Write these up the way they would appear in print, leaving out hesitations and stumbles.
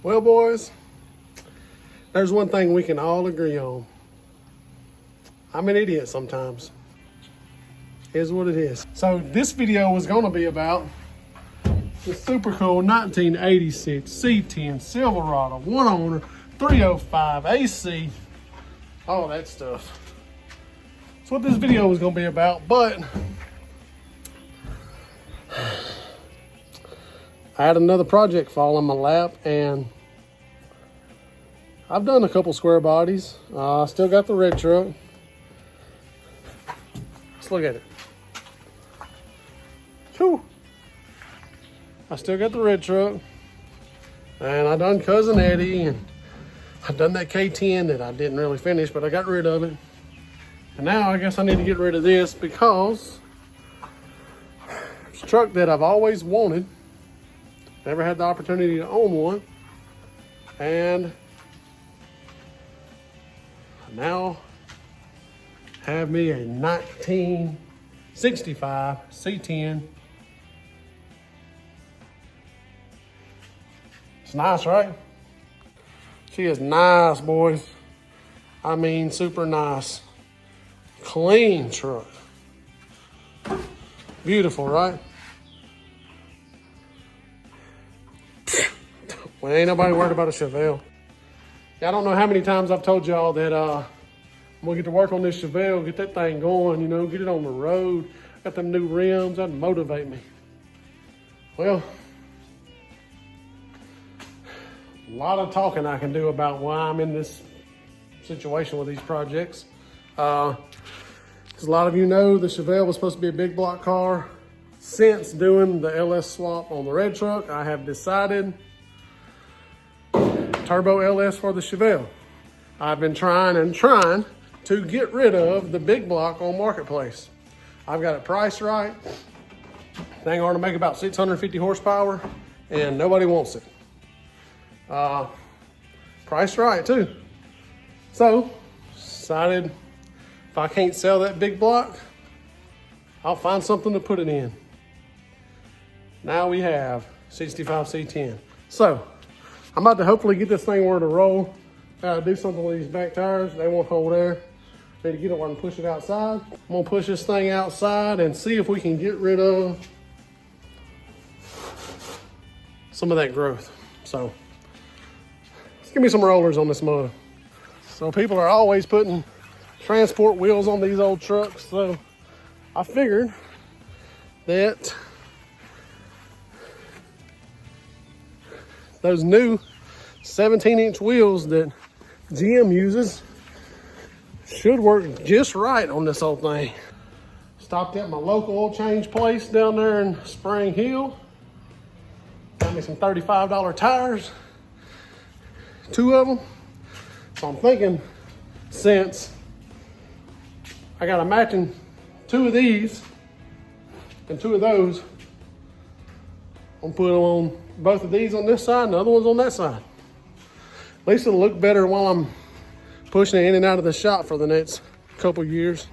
Well, boys, there's one thing we can all agree on. I'm an idiot sometimes. Here's what it is. So this video was going to be about the super cool 1986 C10 Silverado, one owner, 305 AC, all that stuff. That's what this video was going to be about, but I had another project fall on my lap, and I've done a couple square bodies. I still got the red truck. Let's look at it. Whew. I still got the red truck, and I done Cousin Eddie, and I've done that K10 that I didn't really finish, but I got rid of it. And now I guess I need to get rid of this because it's a truck that I've always wanted. Never had the opportunity to own one, and I now have me a 1965 C10. It's nice, right? She is nice, boys. I mean, super nice. Clean truck. Beautiful, right? Well, ain't nobody worried about a Chevelle. I don't know how many times I've told y'all that I'm gonna get to work on this Chevelle, get that thing going, you know, get it on the road. Got them new rims, that'd motivate me. Well, a lot of talking I can do about why I'm in this situation with these projects. As a lot of you know, the Chevelle was supposed to be a big block car. Since doing the LS swap on the red truck, I have decided turbo LS for the Chevelle. I've been trying to get rid of the big block on Marketplace. I've got it priced right. Thing ought to make about 650 horsepower, and nobody wants it. Priced right too. So decided if I can't sell that big block, I'll find something to put it in. Now we have 65 C10. So I'm about to hopefully get this thing where to roll. Gotta do something with these back tires. They won't hold air. Need to get it where I can push it outside. I'm gonna push this thing outside and see if we can get rid of some of that growth. So let's give me some rollers on this mud. So people are always putting transport wheels on these old trucks. So I figured that those new 17-inch wheels that GM uses should work just right on this old thing. Stopped at my local oil change place down there in Spring Hill. Got me some $35 tires, 2 of them. So I'm thinking, since I got a matching 2 of these and 2 of those, I'm gonna put them on both of these on this side and the other one's on that side. At least it'll look better while I'm pushing it in and out of the shop for the next couple years.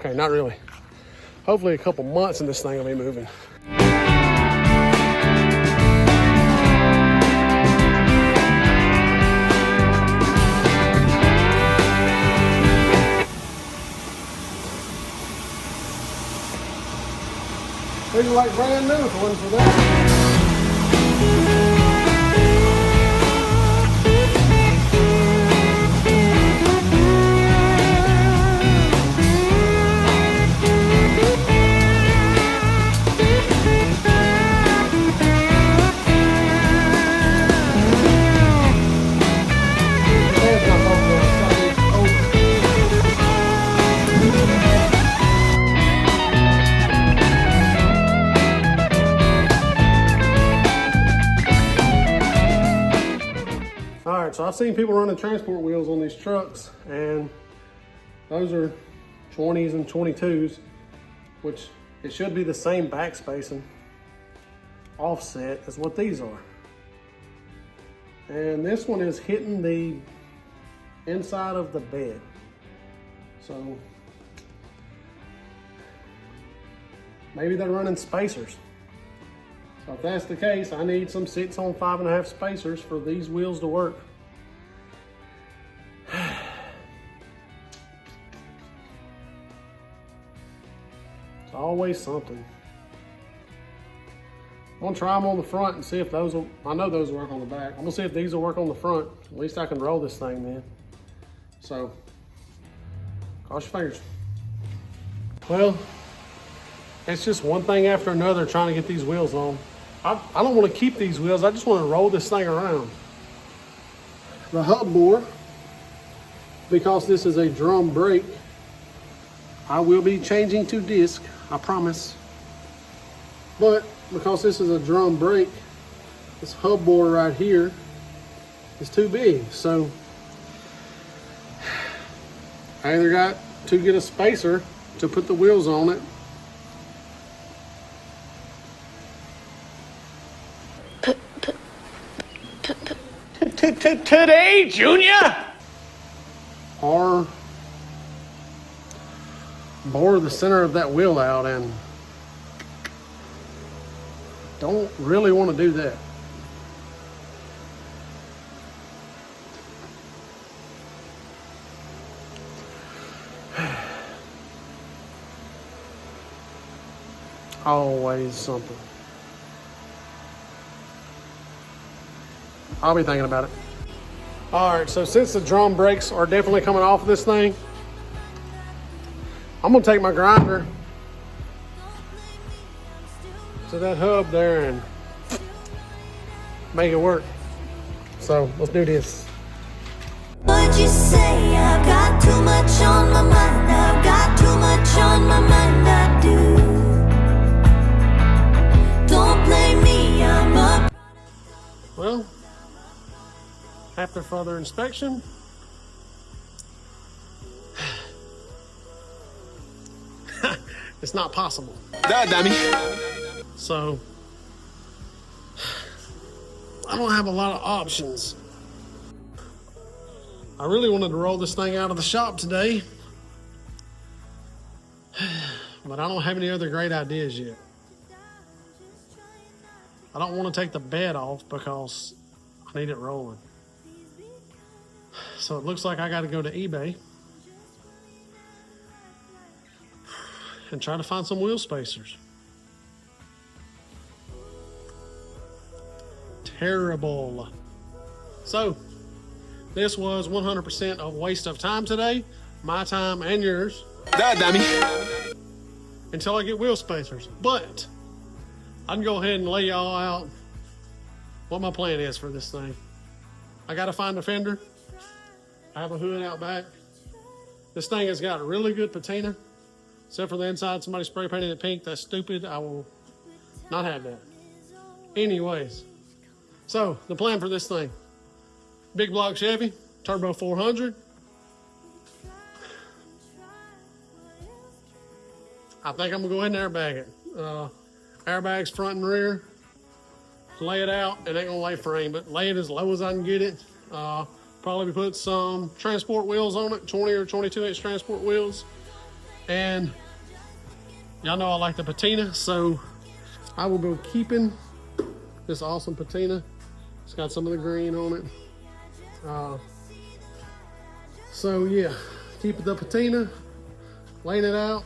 Okay, not really. Hopefully a couple months and this thing will be moving. These are like brand new if it wasn't for that. So I've seen people running transport wheels on these trucks, and those are 20s and 22s, which it should be the same back spacing offset as what these are. And this one is hitting the inside of the bed. So maybe they're running spacers. So if that's the case, I need some 6 on 5.5 spacers for these wheels to work. It's always something. I'm gonna try them on the front and see if those will, I know those will work on the back. I'm gonna see if these will work on the front. At least I can roll this thing then. So, cross your fingers. Well, it's just one thing after another trying to get these wheels on. I don't want to keep these wheels, I just want to roll this thing around. The hub bore, because this is a drum brake, I will be changing to disc, I promise. But because this is a drum brake, this hub bore right here is too big. So I either got to get a spacer to put the wheels on it. Today, Junior? Or bore the center of that wheel out, and don't really want to do that. Always something. I'll be thinking about it. All right, so since the drum brakes are definitely coming off of this thing, I'm gonna take my grinder to that hub there and make it work. So let's do this. What'd you say? I've got too much on my mind. I've got too much on my mind. I do. Don't blame me. I'm up. Well, after further inspection, it's not possible. Dummy. So I don't have a lot of options. I really wanted to roll this thing out of the shop today, but I don't have any other great ideas yet. I don't want to take the bed off because I need it rolling. So it looks like I got to go to eBay and try to find some wheel spacers. Terrible. So this was 100% a waste of time today, my time and yours. Dummy. Until I get wheel spacers. But I can go ahead and lay y'all out what my plan is for this thing. I gotta find a fender. I have a hood out back. This thing has got really good patina, except for the inside. Somebody spray painted it pink. That's stupid. I will not have that. Anyways, so the plan for this thing: big block Chevy, turbo 400. I think I'm gonna go ahead and airbag it. Airbags front and rear. Lay it out. It ain't gonna lay frame, but lay it as low as I can get it. Probably put some transport wheels on it, 20 or 22 inch transport wheels. And y'all know I like the patina, so I will go keeping this awesome patina. It's got some of the green on it. So yeah, keep the patina, laying it out.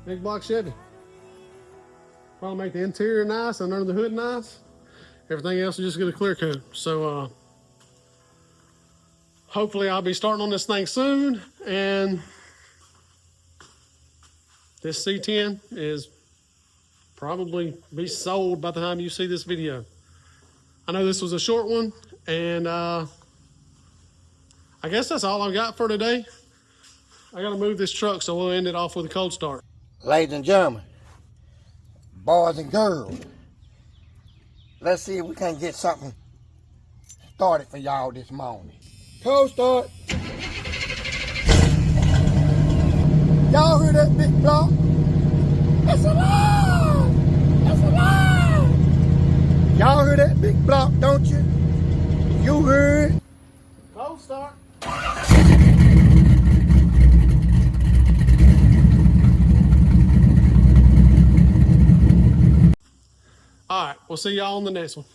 Big block Chevy. Probably make the interior nice and under the hood nice. Everything else will just get a clear coat. So hopefully I'll be starting on this thing soon, and this C10 is probably be sold by the time you see this video. I know this was a short one, and I guess that's all I've got for today. I gotta move this truck, so we'll end it off with a cold start. Ladies and gentlemen, boys and girls, let's see if we can get something started for y'all this morning. Cold start. Y'all hear that big block? It's alive! It's alive! Y'all hear that big block, don't you? You heard? Cold start. All right, we'll see y'all on the next one.